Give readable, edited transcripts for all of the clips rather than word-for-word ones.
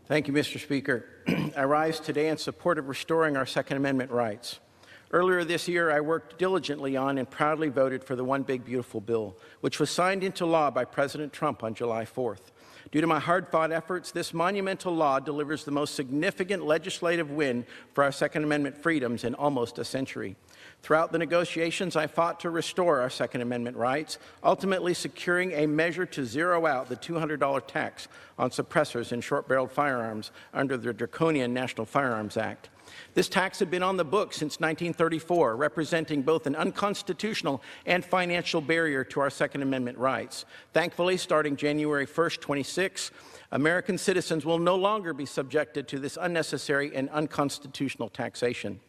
Thank you, Mr. Speaker. I rise today in support of restoring our Second Amendment rights. Earlier this year, I worked diligently on and proudly voted for the One Big Beautiful Bill, which was signed into law by President Trump on July 4th. Due to my hard-fought efforts, this monumental law delivers the most significant legislative win for our Second Amendment freedoms in almost a century. Throughout the negotiations, I fought to restore our Second Amendment rights, ultimately securing a measure to zero out the $200 tax on suppressors and short-barreled firearms under the draconian National Firearms Act. This tax had been on the books since 1934, representing both an unconstitutional and financial barrier to our Second Amendment rights. Thankfully, starting January 1st, 26, American citizens will no longer be subjected to this unnecessary and unconstitutional taxation.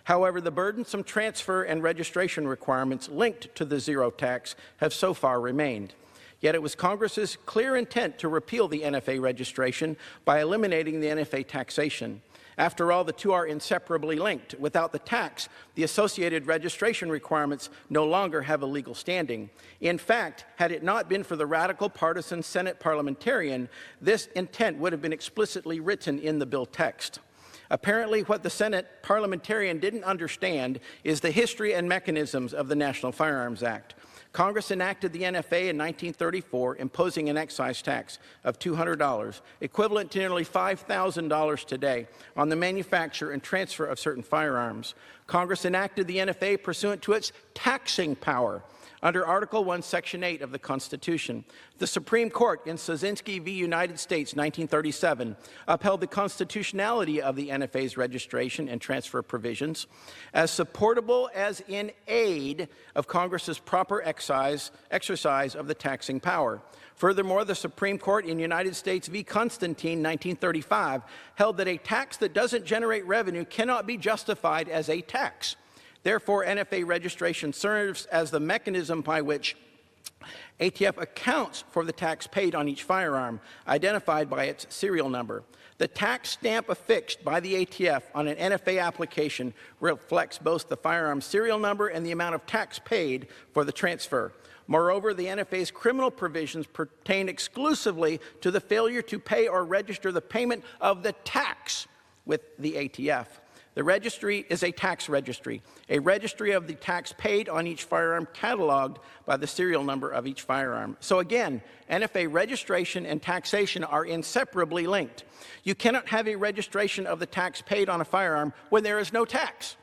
However, the burdensome transfer and registration requirements linked to the zero tax have so far remained. Yet it was Congress's clear intent to repeal the NFA registration by eliminating the NFA taxation. After all, the two are inseparably linked. Without the tax, the associated registration requirements no longer have a legal standing. In fact, had it not been for the radical partisan Senate parliamentarian, this intent would have been explicitly written in the bill text. Apparently, what the Senate parliamentarian didn't understand is the history and mechanisms of the National Firearms Act. Congress enacted the NFA in 1934, imposing an excise tax of $200, equivalent to nearly $5,000 today, on the manufacture and transfer of certain firearms. Congress enacted the NFA pursuant to its taxing power under Article 1, Section 8 of the Constitution. The Supreme Court in Sosinski v. United States, 1937, upheld the constitutionality of the NFA's registration and transfer provisions as supportable as in aid of Congress's proper exercise of the taxing power. Furthermore, the Supreme Court in United States v. Constantine, 1935, held that a tax that doesn't generate revenue cannot be justified as a tax. Therefore, NFA registration serves as the mechanism by which ATF accounts for the tax paid on each firearm, identified by its serial number. The tax stamp affixed by the ATF on an NFA application reflects both the firearm's serial number and the amount of tax paid for the transfer. Moreover, the NFA's criminal provisions pertain exclusively to the failure to pay or register the payment of the tax with the ATF. The registry is a tax registry, a registry of the tax paid on each firearm cataloged by the serial number of each firearm. So again, NFA registration and taxation are inseparably linked. You cannot have a registration of the tax paid on a firearm when there is no tax.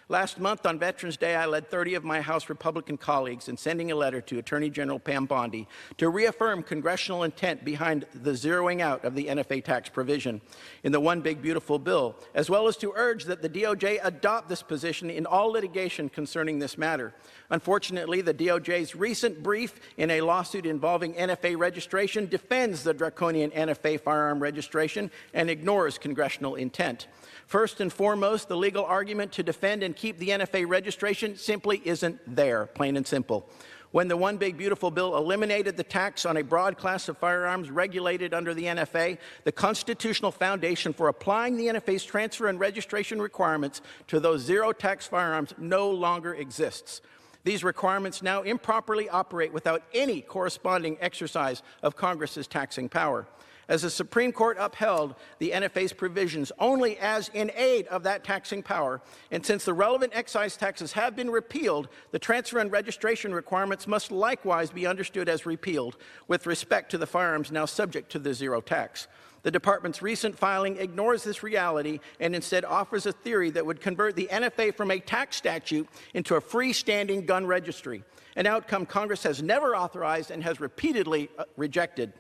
Last month on Veterans Day, I led 30 of my House Republican colleagues in sending a letter to Attorney General Pam Bondi to reaffirm congressional intent behind the zeroing out of the NFA tax provision in the One Big Beautiful Bill, as well as to urge that the DOJ adopt this position in all litigation concerning this matter. Unfortunately, the DOJ's recent brief in a lawsuit involving NFA registration defends the draconian NFA firearm registration and ignores congressional intent. First and foremost, the legal argument to defend and keep the NFA registration simply isn't there, plain and simple. When the One Big Beautiful Bill eliminated the tax on a broad class of firearms regulated under the NFA, the constitutional foundation for applying the NFA's transfer and registration requirements to those zero tax firearms no longer exists. These requirements now improperly operate without any corresponding exercise of Congress's taxing power. As the Supreme Court upheld the NFA's provisions only as in aid of that taxing power, and since the relevant excise taxes have been repealed, the transfer and registration requirements must likewise be understood as repealed with respect to the firearms now subject to the zero tax. The Department's recent filing ignores this reality and instead offers a theory that would convert the NFA from a tax statute into a freestanding gun registry, an outcome Congress has never authorized and has repeatedly rejected.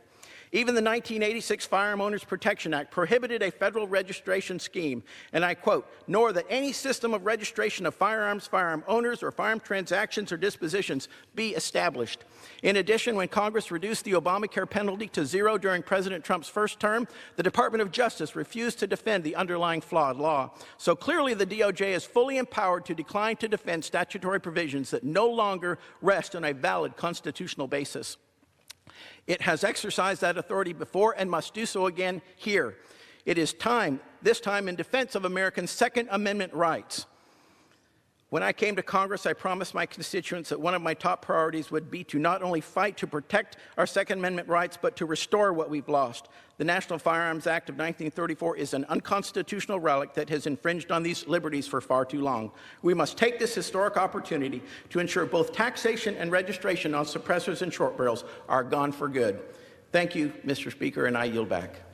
Even the 1986 Firearm Owners Protection Act prohibited a federal registration scheme, and I quote, "nor that any system of registration of firearms, firearm owners, or firearm transactions or dispositions be established." In addition, when Congress reduced the Obamacare penalty to zero during President Trump's first term, the Department of Justice refused to defend the underlying flawed law. So clearly the DOJ is fully empowered to decline to defend statutory provisions that no longer rest on a valid constitutional basis. It has exercised that authority before and must do so again here. It is time, this time in defense of Americans' Second Amendment rights. When I came to Congress, I promised my constituents that one of my top priorities would be to not only fight to protect our Second Amendment rights, but to restore what we've lost. The National Firearms Act of 1934 is an unconstitutional relic that has infringed on these liberties for far too long. We must take this historic opportunity to ensure both taxation and registration on suppressors and short barrels are gone for good. Thank you, Mr. Speaker, and I yield back.